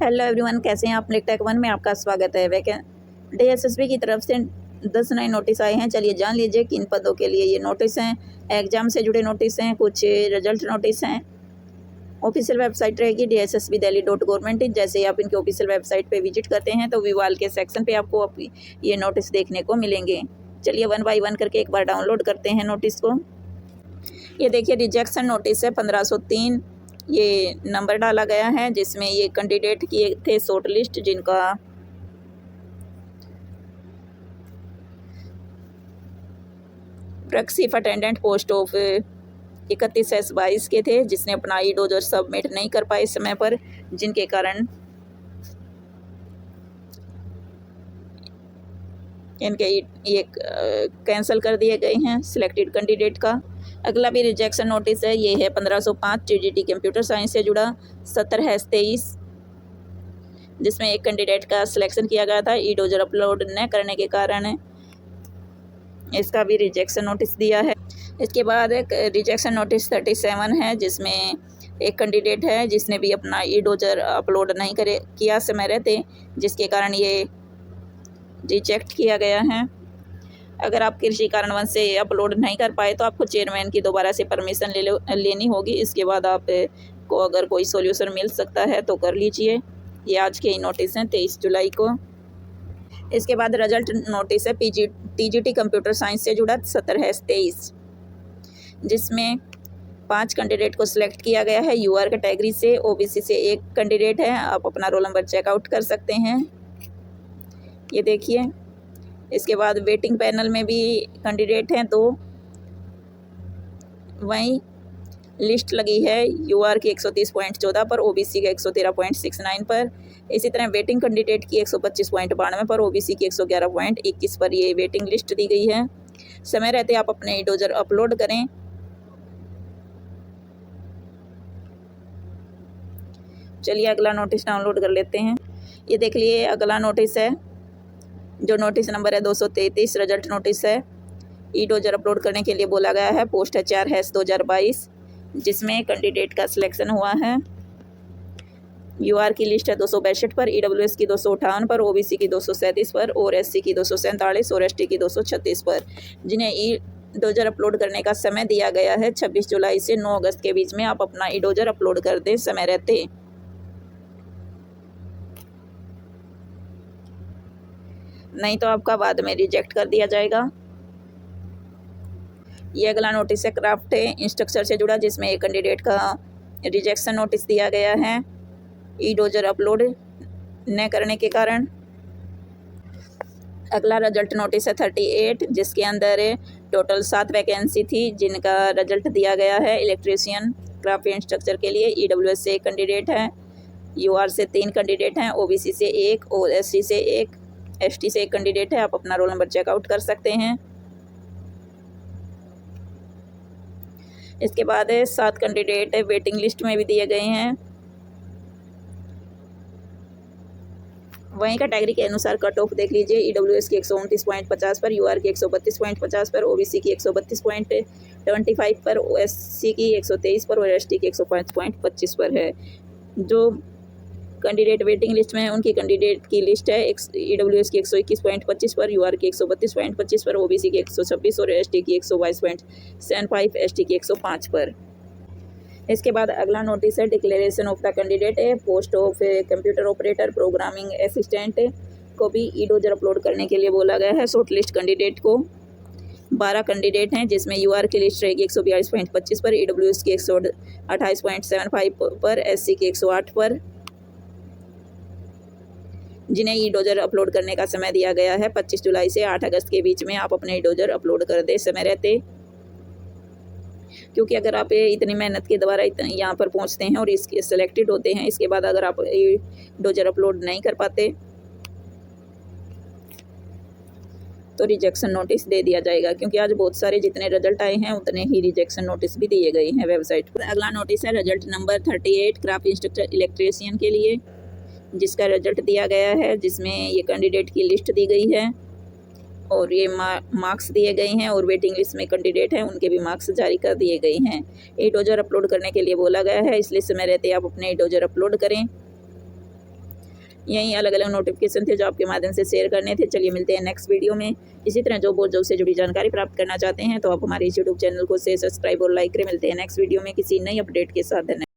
Hello everyone, कैसे हैं आप। टेक वन में आपका स्वागत है। DSSB की तरफ से 10 नए नोटिस आए हैं। चलिए जान लीजिए किन पदों के लिए ये नोटिस हैं। एग्जाम से जुड़े नोटिस हैं, कुछ रिजल्ट नोटिस हैं। ऑफिशियल वेबसाइट रहेगी DSSBdelhi.government। जैसे ही आप इनके ऑफिशियल वेबसाइट पे विजिट करते हैं तो विवाल के सेक्शन पे आपको ये नोटिस देखने को मिलेंगे। चलिए 1 बाय 1 करके एक बार डाउनलोड करते हैं नोटिस को। ये देखिए रिजेक्शन नोटिस है 1503। ये नंबर डाला गया है जिसमें ये कैंडिडेट किए थे शॉर्ट लिस्ट, जिनका प्रक्षिप अटेंडेंट पोस्ट ऑफ 31/22 के थे, जिसने अपना ई डोजर सबमिट नहीं कर पाए समय पर, जिनके कारण इनके ये कैंसिल कर दिए गए हैं सिलेक्टेड कैंडिडेट का। अगला भी रिजेक्शन नोटिस है, ये है 1505 TGT कंप्यूटर साइंस से जुड़ा 70/23, जिसमें एक कैंडिडेट का सिलेक्शन किया गया था ई डोजर अपलोड न करने के कारण। इसका भी रिजेक्शन नोटिस दिया है। इसके बाद एक रिजेक्शन नोटिस 37 है, जिसमें एक कैंडिडेट है जिसने भी अपना ई डोजर अपलोड नहीं किया समय रहते, जिसके कारण ये रिजेक्ट किया गया है। अगर आप किसी कारणवश से अपलोड नहीं कर पाए तो आपको चेयरमैन की दोबारा से परमिशन लेनी होगी। इसके बाद आपको अगर कोई सॉल्यूशन मिल सकता है तो कर लीजिए। ये आज के ही नोटिस हैं 23 जुलाई को। इसके बाद रिजल्ट नोटिस है TGT कंप्यूटर साइंस से जुड़ा 70/23, जिसमें 5 कैंडिडेट को सिलेक्ट किया गया है। UR कैटेगरी से, OBC से एक कैंडिडेट है। आप अपना रोल नंबर चेकआउट कर सकते हैं, ये देखिए। इसके बाद वेटिंग पैनल में भी कैंडिडेट हैं 2। वहीं लिस्ट लगी है UR की 130.14 पर, OBC के 113.69 पर। इसी तरह वेटिंग कैंडिडेट की 125.92 पर, OBC की 111.21 पर ये वेटिंग लिस्ट दी गई है। समय रहते आप अपने ई डोजर अपलोड करें। चलिए अगला नोटिस डाउनलोड कर लेते हैं। ये देख लिए अगला नोटिस है, जो नोटिस नंबर है 233, रिजल्ट नोटिस है। ई डोजर अपलोड करने के लिए बोला गया है। पोस्ट है 4/2022, जिसमें कैंडिडेट का सिलेक्शन हुआ है। UR की लिस्ट है 262 पर, EWS की 258 पर, OBC की 237 पर और SC की 247 और ST की 236 पर, जिन्हें ई डोजर अपलोड करने का समय दिया गया है 26 जुलाई से 9 अगस्त के बीच में। आप अपना ई डोजर अपलोड कर दें समय रहते, नहीं तो आपका बाद में रिजेक्ट कर दिया जाएगा। ये अगला नोटिस है क्राफ्ट इंस्ट्रक्चर से जुड़ा, जिसमें एक कैंडिडेट का रिजेक्शन नोटिस दिया गया है ई डोजर अपलोड न करने के कारण। अगला रिजल्ट नोटिस है 38, जिसके अंदर टोटल 7 वैकेंसी थी, जिनका रिजल्ट दिया गया है इलेक्ट्रीशियन क्राफ्ट इंस्ट्रक्चर के लिए। EWS से एक कैंडिडेट है, UR से 3 कैंडिडेट हैं, OBC से 1 और SC से 1, ST से एक कैंडिडेट है। आप अपना रोल नंबर चेकआउट कर सकते हैं। इसके बाद 7 कैंडिडेट वेटिंग लिस्ट में भी दिए गए हैं। वहीं कैटेगरी के अनुसार कट ऑफ देख लीजिए। EWS की 129.50 पर, UR की 132.50 पर, OBC की 132.25 पर, SC की 123 पर और ST की 105.25 पर है। जो कैंडिडेट वेटिंग लिस्ट में है उनकी कैंडिडेट की लिस्ट है EWS की 121.25 पर, UR की 132.25 पर, OBC की 126 और ST की 122.75, ST की 105 पर। इसके बाद अगला नोटिस है डिक्लेरेशन ऑफ द कैंडिडेट है। Post of computer operator programming assistant को भी ई डोजर अपलोड करने के लिए बोला गया है। शॉर्ट लिस्ट कैंडिडेट को 12 कैंडिडेट हैं, जिसमें UR की लिस्ट रहेगी 142.25 पर, EWS की 128.75 पर, SC की 108 पर, जिन्हें ई डोजर अपलोड करने का समय दिया गया है 25 जुलाई से 8 अगस्त के बीच में। आप अपने ई डोजर अपलोड कर दें समय रहते, क्योंकि अगर आप इतनी मेहनत के द्वारा यहाँ पर पहुँचते हैं और इसके सिलेक्टेड होते हैं, इसके बाद अगर आप ई डोजर अपलोड नहीं कर पाते तो रिजेक्शन नोटिस दे दिया जाएगा, क्योंकि आज बहुत सारे जितने रिजल्ट आए हैं उतने ही रिजेक्शन नोटिस भी दिए गए हैं वेबसाइट पर। अगला नोटिस है result number 38 craft instructor electrician के लिए, जिसका रिजल्ट दिया गया है, जिसमें ये कैंडिडेट की लिस्ट दी गई है और ये मार्क्स दिए गए हैं और वेटिंग लिस्ट में कैंडिडेट हैं उनके भी मार्क्स जारी कर दिए गए हैं। ई डोजर अपलोड करने के लिए बोला गया है, इसलिए समय रहते आप अपने ई डोजर अपलोड करें। यही अलग अलग नोटिफिकेशन थे जो आपके माध्यम से शेयर करने थे। चलिए मिलते हैं नेक्स्ट वीडियो में। इसी तरह जो बोर्ड जॉब से जुड़ी जानकारी प्राप्त करना चाहते हैं तो आप हमारे इस यूट्यूब चैनल को सब्सक्राइब और लाइक करें। मिलते हैं नेक्स्ट वीडियो में किसी नई अपडेट के साथ। धन्यवाद।